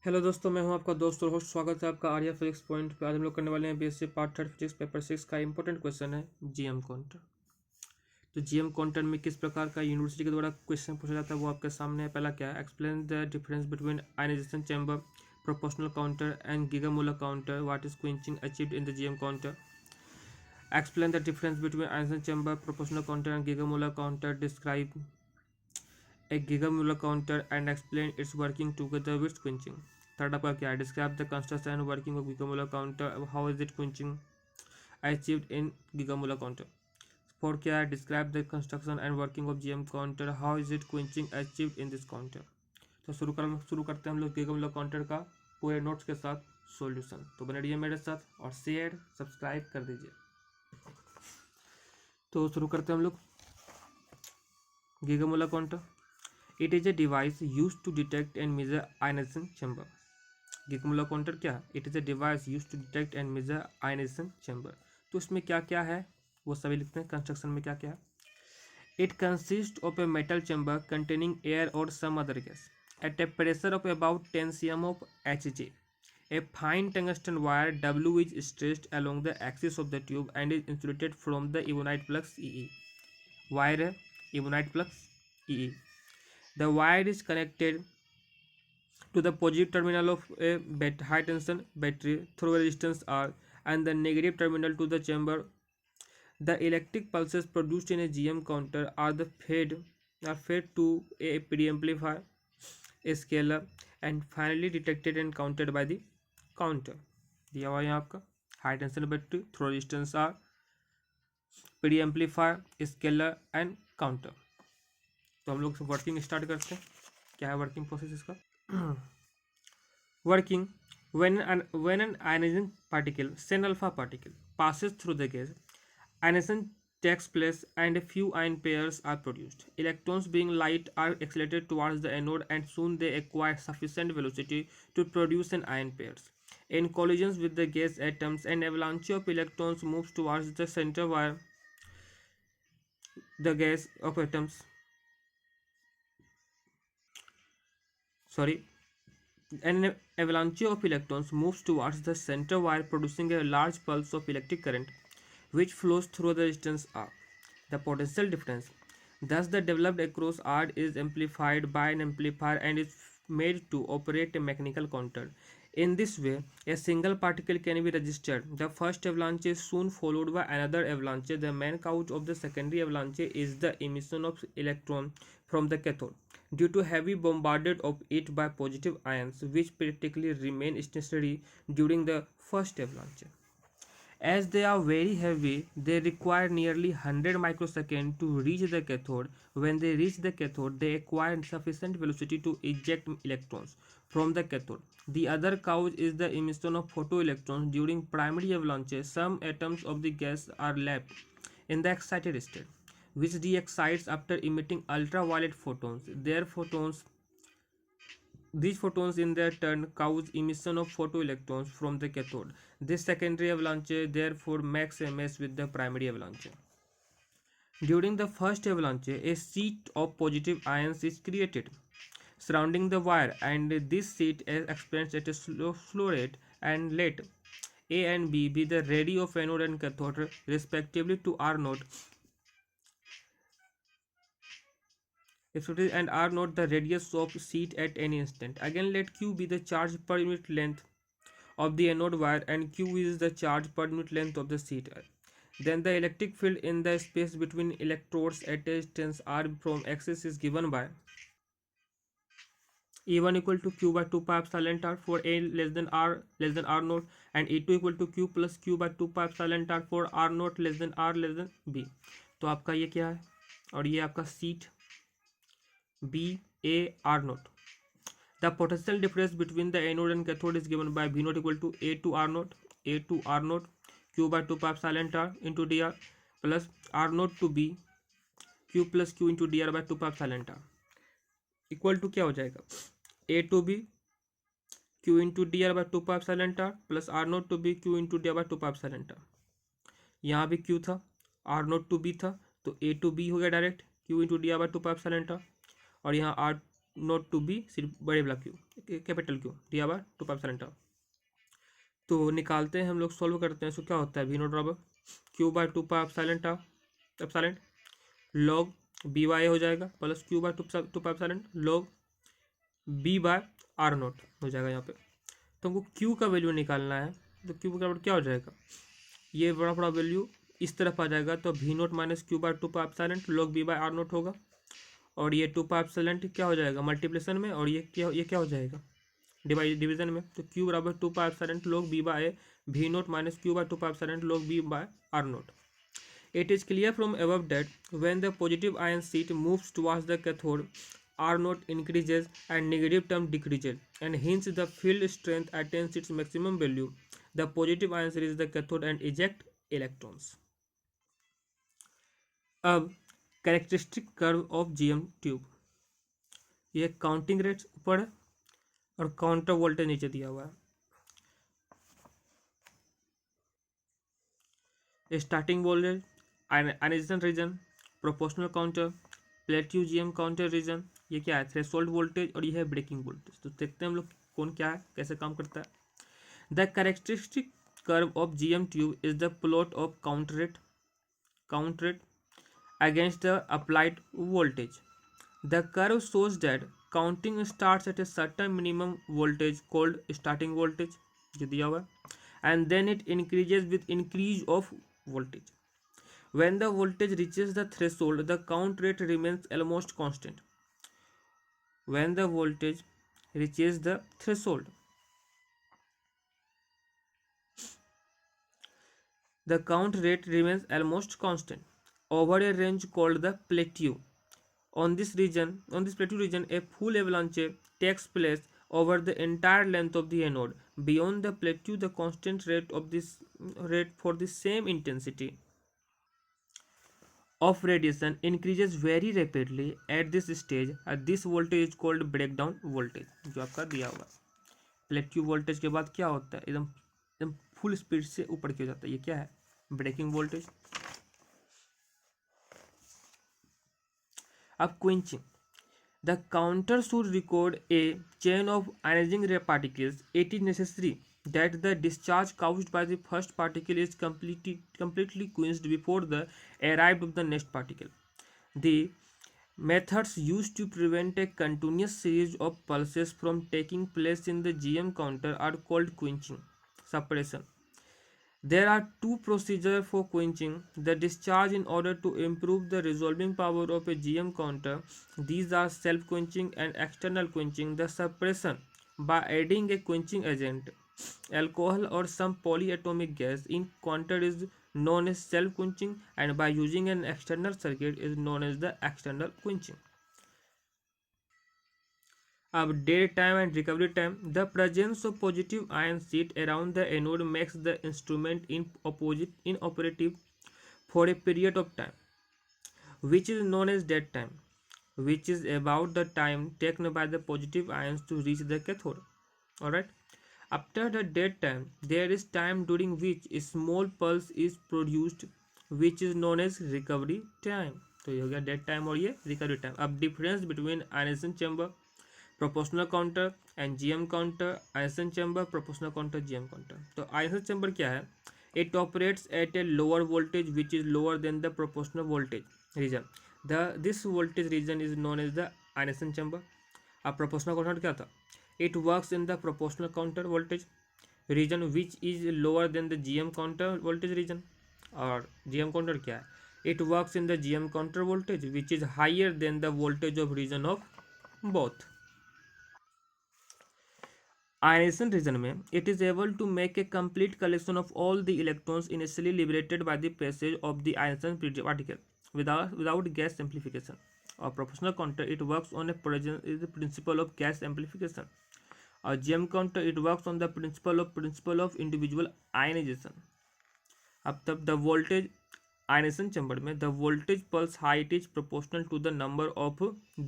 Hello दोस्तों, मैं हूं आपका दोस्त और होस्ट। स्वागत है आपका आर्या फिजिक्स पॉइंट पे। आज हम लोग करने वाले हैं BSc part third physics paper 6 का इंपॉर्टेंट क्वेश्चन है जीएम काउंटर। तो जीएम काउंटर में किस प्रकार का यूनिवर्सिटी के द्वारा क्वेश्चन पूछा जाता है वो आपके सामने है। पहला क्या है, explain the difference between ionization chamber, proportional counter and Geiger Muller counter, what is quenching achieved in the GM counter. Explain the difference between ionization chamber, proportional counter and Geiger Muller counter, describe a gigamolar counter and explain its working together with quenching. Third आपका क्या है, describe the construction and working of gigamolar counter, how is it quenching achieved in gigamolar counter. Fourth क्या है, describe the construction and working of GM counter, how is it quenching achieved in this counter. तो शुरू करते हैं हम लोग gigamolar counter का पूरे नोट्स के साथ सॉल्यूशन। तो बने रहिए मेरे साथ और शेयर सब्सक्राइब कर दीजिए। तो शुरू करते हैं हम लोग gigamolar counter. It is a device used to detect and measure ionization chamber. gigamolar counter क्या है? It is a device used to detect and measure ionization chamber. तो इसमें क्या क्या है वो सभी लिखते हैं। कंस्ट्रक्शन में क्या क्या है? It consists of a metal chamber containing air or some other gas at a pressure of about 10 cm of Hg. A fine tungsten wire W is stretched along the axis of the tube and is insulated from the ebonite flux EE. Wire है ebonite flux EE. The wire is connected to the positive terminal of a high tension battery through a resistance R and the negative terminal to the chamber. The electric pulses produced in a GM counter are fed to a preamplifier, a scaler, and finally detected and counted by the counter. दिया हुआ है यहाँ आपका high tension battery through resistance R, preamplifier, scalar and counter. तो हम लोग working start करते हैं। क्या है वर्किंग प्रोसेस इसका? Working, when an ionizing particle, say an alpha particle, passes through the gas, ionization takes place and a few ion pairs are produced. Electrons, being light, are accelerated towards the anode and soon they acquire sufficient velocity to produce an ion pairs. In collisions with the gas atoms, an avalanche of electrons moves towards the center where the gas of atoms sorry an avalanche of electrons moves towards the center wire, producing a large pulse of electric current which flows through the resistance R. The potential difference thus the developed across R is amplified by an amplifier and is made to operate a mechanical counter. In this way, a single particle can be registered. The first avalanche is soon followed by another avalanche. The main cause of the secondary avalanche is the emission of electron from the cathode due to heavy bombardment of it by positive ions, which practically remain stationary during the first avalanche. As they are very heavy, they require nearly 100 microseconds to reach the cathode. When they reach the cathode, they acquire sufficient velocity to eject electrons from the cathode. The other cause is the emission of photoelectrons during primary avalanche. Some atoms of the gas are left in the excited state, which de-excites after emitting ultraviolet photons. These photons in their turn cause emission of photoelectrons from the cathode. This secondary avalanche therefore makes a mess with the primary avalanche. During the first avalanche, a sheet of positive ions is created surrounding the wire, and this sheet expands at a slow rate and let A and B be the radii of anode and cathode respectively to R naught. If it is and R naught the radius of sheet at any instant. Again let Q be the charge per unit length of the anode wire and Q is the charge per unit length of the sheet. Then the electric field in the space between electrodes at a distance R from axis is given by E1 equal to Q by 2 pi epsilon r for A less than R naught and E2 equal to Q plus Q by 2 pi epsilon r for R naught less than R less than B. तो आपका ये क्या है और ये आपका sheet B A R naught. The potential difference between the anode and cathode is given by V naught equal to A to R naught Q by 2 pi epsilon r into dr plus R naught to B Q plus Q into dr by 2 pi epsilon r equal to क्या हो जाएगा A to B Q into dr by 2 pi epsilon r plus R naught to B Q into dr by 2 pi epsilon r. यहाँ भी Q था R naught to B था तो A to B हो गया direct Q into dr by 2 pi epsilon r और यहाँ R note to be सिर्फ बड़े वाला क्यू, कैपिटल क्यू दिया हुआ 2 पाइप साइलेंट। तो निकालते हैं हम लोग, सॉल्व करते हैं। सो क्या होता है, वी नोट बराबर Q by 2 pi epsilon epsilon log B Y हो जाएगा plus Q by 2 pi epsilon log B by R naught हो जाएगा यहाँ पे। तो हमको क्यू का वैल्यू निकालना है, तो क्यू का क्या हो जाएगा, ये बड़ा बड़ा वैल्यू इस तरफ आ जाएगा, तो V naught minus Q by 2 pi epsilon log B by R naught होगा। और ये 2 पाइप साइलेंट क्या हो जाएगा मल्टीप्लिकेशन में, और ये क्या हो जाएगा डिवीजन में। तो क्यू बराबर 2 pi epsilon log B by V naught minus Q by 2 pi epsilon log b by r naught. It is clear from above that when the positive ion sheet moves towards the cathode, r naught increases and negative term decreases, and hence the field strength attains its maximum value. The positive ions reach the cathode and eject electrons. अब characteristic curve of GM tube, ये counting rates ऊपर है और counter voltage नीचे दिया हुआ है। Starting voltage, ionisation region, proportional counter, plateau GM counter region, ये क्या है थ्रेशोल्ड वोल्टेज, और ये है ब्रेकिंग वोल्टेज। तो देखते हैं हम लोग कौन क्या है, कैसे काम करता है। The characteristic curve of GM tube is the plot of count rate against the applied voltage. The curve shows that counting starts at a certain minimum voltage called starting voltage जो दिया हुआ है, and then it increases with increase of voltage. When the voltage reaches the threshold, the count rate remains almost constant. When the voltage reaches the threshold, the count rate remains almost constant over a range called the plateau. On this plateau region, a full avalanche takes place over the entire length of the anode. Beyond the plateau, the constant rate for the same intensity of radiation increases very rapidly at this stage. This voltage is called breakdown voltage, जो आपका दिया हुआ है। Plateau voltage के बाद क्या होता है, एकदम एकदम फुल स्पीड से ऊपर की जाता है, ये क्या है ब्रेकिंग वोल्टेज। अब quenching, the counter should record a chain of ionizing particles. It is necessary that the discharge caused by the first particle is completely quenched before the arrival of the next particle. The methods used to prevent a continuous series of pulses from taking place in the GM counter are called quenching, suppression. There are two procedures for quenching the discharge in order to improve the resolving power of a GM counter. These are self-quenching and external quenching. The suppression by adding a quenching agent, alcohol or some polyatomic gas in counter is known as self-quenching, and by using an external circuit is known as the external quenching. Of dead time and recovery time, the presence of positive ion sheet around the anode makes the instrument inoperative for a period of time, which is known as dead time, which is about the time taken by the positive ions to reach the cathode. Alright. After the dead time, there is time during which a small pulse is produced, which is known as recovery time. तो ये हो गया dead time और ये recovery time. अब difference between ionisation chamber, proportional counter and GM counter, ionisation chamber, proportional counter, GM counter. तो ionisation chamber क्या है, it operates at a lower voltage which is lower than the proportional voltage region. This voltage region is known as the ionisation chamber. अब proportional counter क्या था, it works in the proportional counter voltage region which is lower than the GM counter voltage region. और GM counter क्या है, it works in the GM counter voltage which is higher than the voltage of region of both. Ionization region में it is able to make a complete collection of all the electrons initially liberated by the passage of the ionization particle without gas amplification. Or proportional counter it works on the principle of gas amplification. Or GM counter it works on the principle of individual ionization. अब तब the voltage ionization chamber में the voltage pulse height is proportional to the number of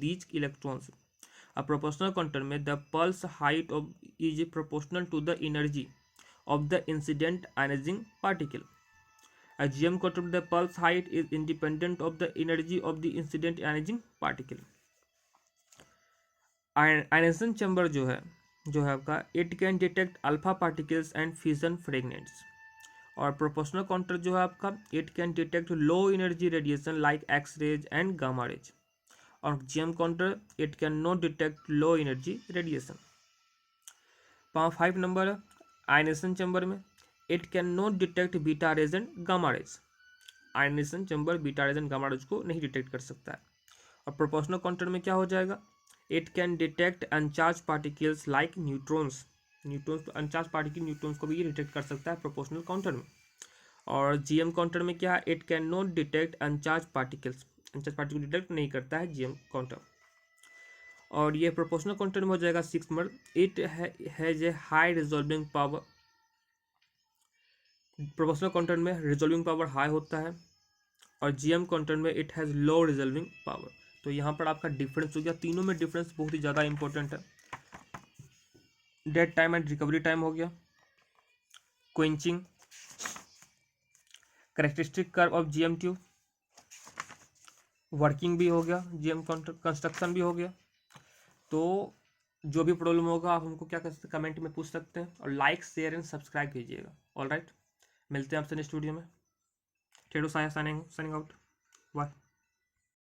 these electrons. A proportional counter में the pulse height of is proportional to the energy of the incident ionizing particle. A GM counter the pulse height is independent of the energy of the incident ionizing particle. Ionization chamber जो है आपका, it can detect alpha particles and fusion fragments. और proportional counter जो है आपका, it can detect low energy radiation like X rays and gamma rays. और GM counter, it can not detect low energy radiation. 5 number है ionization chamber में, it can not detect beta rays and gamma rays. Ionization chamber beta rays and gamma rays को नहीं detect कर सकता है। और proportional counter में क्या हो जाएगा, it can detect अनचार्ज particles like neutrons. अनचार्ज particle neutrons को भी ये डिटेक्ट कर सकता है प्रोपोर्शनल काउंटर में। और जीएम काउंटर में क्या है, it can not detect अनचार्ज particles. अनचार्ज particle detect नहीं करता है जीएम काउंटर। और ये प्रोपोर्शनल काउंटर में हो जाएगा 6 number, it has a high resolving power. Proportional counter में रिजॉल्विंग पावर हाई होता है, और जीएम काउंटर में it has low resolving power. तो यहाँ पर आपका डिफरेंस हो गया, तीनों में डिफरेंस बहुत ही ज़्यादा इंपॉर्टेंट है। Dead time and recovery time हो गया, quenching, characteristic curve of GM tube, working भी हो गया, जीएम काउंटर कंस्ट्रक्शन भी हो गया। तो जो भी प्रॉब्लम होगा आप हमको क्या कर सकते हैं, कमेंट में पूछ सकते हैं, और लाइक शेयर एंड सब्सक्राइब कीजिएगा। ऑलराइट, मिलते हैं आपसे नेक्स्ट वीडियो में। ठेडो साया साइनिंग आउट, बाय।